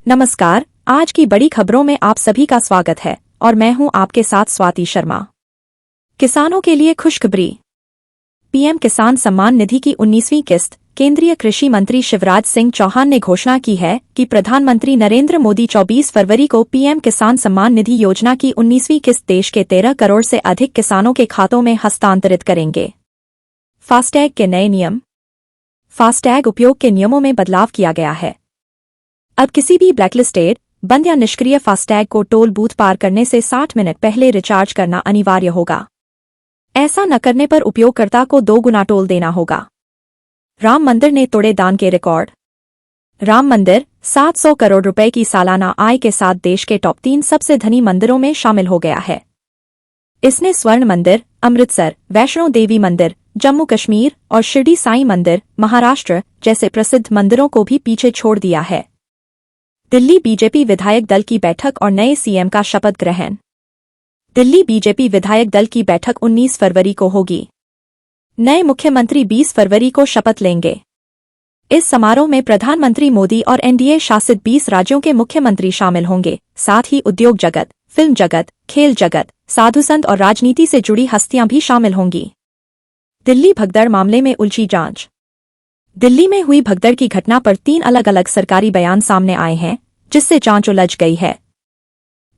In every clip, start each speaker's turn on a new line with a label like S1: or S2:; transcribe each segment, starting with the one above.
S1: नमस्कार। आज की बड़ी खबरों में आप सभी का स्वागत है और मैं हूं आपके साथ स्वाति शर्मा। किसानों के लिए खुशखबरी। पीएम किसान सम्मान निधि की 19वीं किस्त केंद्रीय कृषि मंत्री शिवराज सिंह चौहान ने घोषणा की है कि प्रधानमंत्री नरेंद्र मोदी 24 फरवरी को पीएम किसान सम्मान निधि योजना की 19वीं किस्त देश के 13 करोड़ से अधिक किसानों के खातों में हस्तांतरित करेंगे। फास्टैग के नए नियम। फास्टैग उपयोग के नियमों में बदलाव किया गया है। अब किसी भी ब्लैकलिस्टेड, बंद या निष्क्रिय फास्टैग को टोल बूथ पार करने से 60 मिनट पहले रिचार्ज करना अनिवार्य होगा। ऐसा न करने पर उपयोगकर्ता को 2 गुना टोल देना होगा। राम मंदिर ने तोड़े दान के रिकॉर्ड। राम मंदिर 700 करोड़ रुपए की सालाना आय के साथ देश के टॉप 3 सबसे धनी मंदिरों में शामिल हो गया है। इसने स्वर्ण मंदिर, अमृतसर, वैष्णो देवी मंदिर, जम्मू कश्मीर और शिरडी साईं मंदिर, महाराष्ट्र जैसे प्रसिद्ध मंदिरों को भी पीछे छोड़ दिया है। दिल्ली बीजेपी विधायक दल की बैठक और नए सीएम का शपथ ग्रहण। दिल्ली बीजेपी विधायक दल की बैठक 19 फरवरी को होगी। नए मुख्यमंत्री 20 फरवरी को शपथ लेंगे। इस समारोह में प्रधानमंत्री मोदी और एनडीए शासित 20 राज्यों के मुख्यमंत्री शामिल होंगे। साथ ही उद्योग जगत, फिल्म जगत, खेल जगत, साधु संत और राजनीति से जुड़ी हस्तियां भी शामिल होंगी। दिल्ली भगदड़ मामले में उलझी जांच। दिल्ली में हुई भगदड़ की घटना पर 3 अलग अलग सरकारी बयान सामने आए हैं, जिससे जांच उलझ गई है।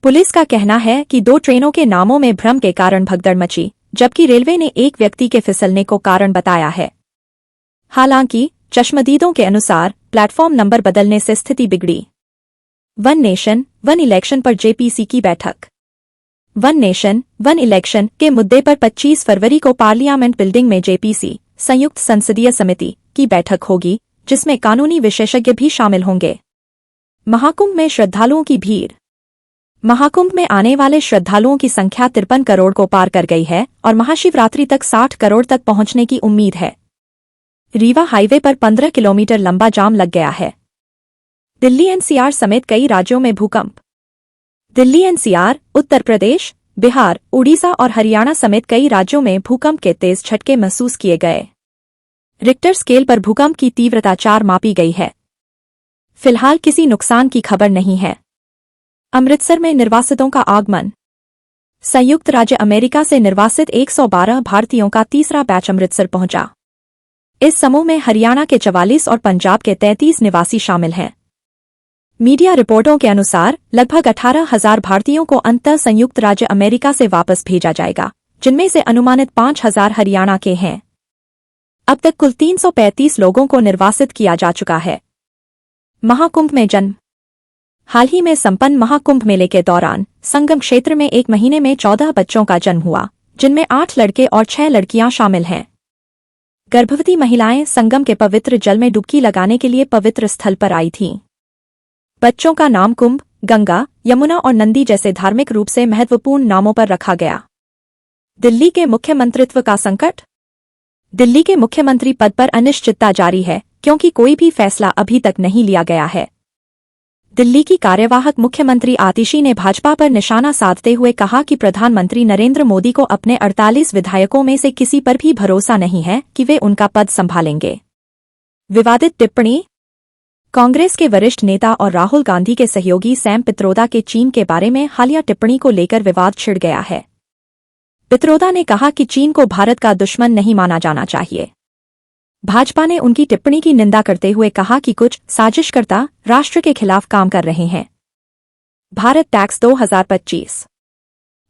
S1: पुलिस का कहना है कि 2 ट्रेनों के नामों में भ्रम के कारण भगदड़ मची, जबकि रेलवे ने एक व्यक्ति के फिसलने को कारण बताया है। हालांकि चश्मदीदों के अनुसार प्लेटफॉर्म नंबर बदलने से स्थिति बिगड़ी। वन नेशन, वन इलेक्शन पर जेपीसी की बैठक। वन नेशन, वन इलेक्शन के मुद्दे पर 25 फरवरी को पार्लियामेंट बिल्डिंग में जेपीसी संयुक्त संसदीय समिति की बैठक होगी, जिसमें कानूनी विशेषज्ञ भी शामिल होंगे। महाकुंभ में श्रद्धालुओं की भीड़। महाकुंभ में आने वाले श्रद्धालुओं की संख्या 53 करोड़ को पार कर गई है और महाशिवरात्रि तक 60 करोड़ तक पहुंचने की उम्मीद है। रीवा हाईवे पर 15 किलोमीटर लंबा जाम लग गया है। दिल्ली एनसीआर समेत कई राज्यों में भूकंप। दिल्ली एनसीआर, उत्तर प्रदेश, बिहार, उड़ीसा और हरियाणा समेत कई राज्यों में भूकंप के तेज झटके महसूस किए गए। रिक्टर स्केल पर भूकंप की तीव्रता 4 मापी गई है। फिलहाल किसी नुकसान की खबर नहीं है। अमृतसर में निर्वासितों का आगमन। संयुक्त राज्य अमेरिका से निर्वासित 112 भारतीयों का तीसरा बैच अमृतसर पहुंचा। इस समूह में हरियाणा के 44 और पंजाब के 33 निवासी शामिल हैं। मीडिया रिपोर्टों के अनुसार लगभग 18,000 भारतीयों को अंततः संयुक्त राज्य अमेरिका से वापस भेजा जाएगा, जिनमें से अनुमानित 5,000 हरियाणा के हैं। अब तक कुल 335 लोगों को निर्वासित किया जा चुका है। महाकुंभ में जन्म। हाल ही में संपन्न महाकुंभ मेले के दौरान संगम क्षेत्र में एक महीने में 14 बच्चों का जन्म हुआ, जिनमें 8 लड़के और 6 लड़कियां शामिल हैं। गर्भवती महिलाएं संगम के पवित्र जल में डुबकी लगाने के लिए पवित्र स्थल पर आई थीं। बच्चों का नाम कुंभ, गंगा, यमुना और नंदी जैसे धार्मिक रूप से महत्वपूर्ण नामों पर रखा गया। दिल्ली के मुख्यमंत्रित्व का संकट। दिल्ली के मुख्यमंत्री पद पर अनिश्चितता जारी है, क्योंकि कोई भी फैसला अभी तक नहीं लिया गया है। दिल्ली की कार्यवाहक मुख्यमंत्री आतिशी ने भाजपा पर निशाना साधते हुए कहा कि प्रधानमंत्री नरेंद्र मोदी को अपने 48 विधायकों में से किसी पर भी भरोसा नहीं है कि वे उनका पद संभालेंगे। विवादित टिप्पणी। कांग्रेस के वरिष्ठ नेता और राहुल गांधी के सहयोगी सैम पित्रोदा के चीन के बारे में हालिया टिप्पणी को लेकर विवाद छिड़ गया है। पित्रोदा ने कहा कि चीन को भारत का दुश्मन नहीं माना जाना चाहिए। भाजपा ने उनकी टिप्पणी की निंदा करते हुए कहा कि कुछ साजिशकर्ता राष्ट्र के खिलाफ काम कर रहे हैं। भारत टैक्स 2025।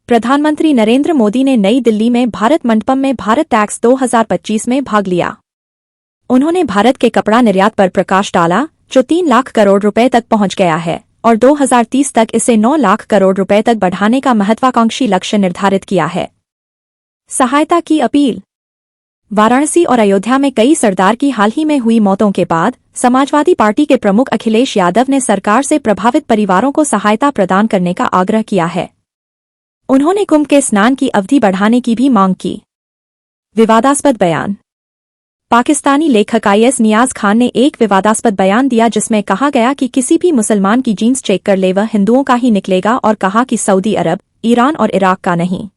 S1: प्रधानमंत्री नरेंद्र मोदी ने नई दिल्ली में भारत मंडपम में भारत टैक्स 2025 में भाग लिया। उन्होंने भारत के कपड़ा निर्यात पर प्रकाश डाला, जो 3 लाख करोड़ रुपए तक पहुंच गया है और 2030 तक इसे 9 लाख करोड़ रुपए तक बढ़ाने का महत्वाकांक्षी लक्ष्य निर्धारित किया है। सहायता की अपील। वाराणसी और अयोध्या में कई सरदार की हाल ही में हुई मौतों के बाद समाजवादी पार्टी के प्रमुख अखिलेश यादव ने सरकार से प्रभावित परिवारों को सहायता प्रदान करने का आग्रह किया है। उन्होंने कुंभ के स्नान की अवधि बढ़ाने की भी मांग की। विवादास्पद बयान। पाकिस्तानी लेखक IS नियाज खान ने एक विवादास्पद बयान दिया, जिसमें कहा गया कि किसी भी मुसलमान की जीन्स चेक कर ले वह हिंदुओं का ही निकलेगा, और कहा कि सऊदी अरब, ईरान और इराक का नहीं।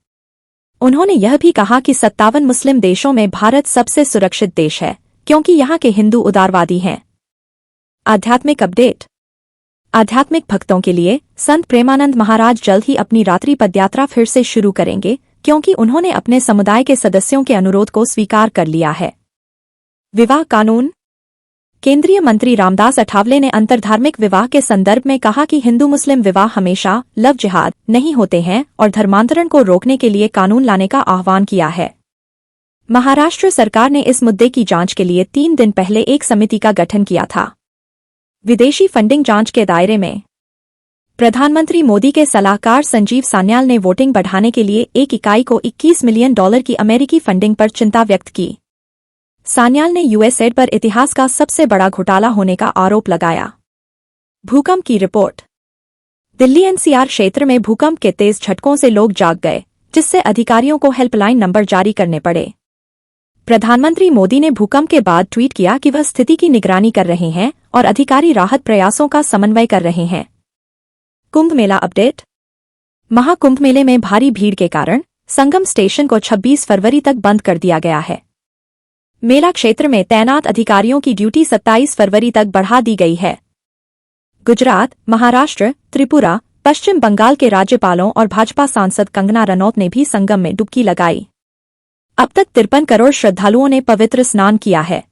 S1: उन्होंने यह भी कहा कि 57 मुस्लिम देशों में भारत सबसे सुरक्षित देश है, क्योंकि यहाँ के हिंदू उदारवादी हैं। आध्यात्मिक अपडेट। आध्यात्मिक भक्तों के लिए संत प्रेमानंद महाराज जल्द ही अपनी रात्रि पदयात्रा फिर से शुरू करेंगे, क्योंकि उन्होंने अपने समुदाय के सदस्यों के अनुरोध को स्वीकार कर लिया है। विवाह कानून। केंद्रीय मंत्री रामदास अठावले ने अंतरधार्मिक विवाह के संदर्भ में कहा कि हिंदू मुस्लिम विवाह हमेशा लव जिहाद नहीं होते हैं और धर्मांतरण को रोकने के लिए कानून लाने का आह्वान किया है। महाराष्ट्र सरकार ने इस मुद्दे की जांच के लिए 3 दिन पहले एक समिति का गठन किया था। विदेशी फंडिंग जांच के दायरे में। प्रधानमंत्री मोदी के सलाहकार संजीव सान्याल ने वोटिंग बढ़ाने के लिए एक इकाई को $21 मिलियन की अमेरिकी फंडिंग पर चिंता व्यक्त की। सान्याल ने यूएसएड पर इतिहास का सबसे बड़ा घोटाला होने का आरोप लगाया। भूकंप की रिपोर्ट। दिल्ली एनसीआर क्षेत्र में भूकंप के तेज झटकों से लोग जाग गए, जिससे अधिकारियों को हेल्पलाइन नंबर जारी करने पड़े। प्रधानमंत्री मोदी ने भूकंप के बाद ट्वीट किया कि वह स्थिति की निगरानी कर रहे हैं और अधिकारी राहत प्रयासों का समन्वय कर रहे हैं। कुंभ मेला अपडेट। महाकुंभ मेले में भारी भीड़ के कारण संगम स्टेशन को 26 फरवरी तक बंद कर दिया गया है। मेला क्षेत्र में तैनात अधिकारियों की ड्यूटी 27 फरवरी तक बढ़ा दी गई है। गुजरात, महाराष्ट्र, त्रिपुरा, पश्चिम बंगाल के राज्यपालों और भाजपा सांसद कंगना रनौत ने भी संगम में डुबकी लगाई। अब तक 53 करोड़ श्रद्धालुओं ने पवित्र स्नान किया है।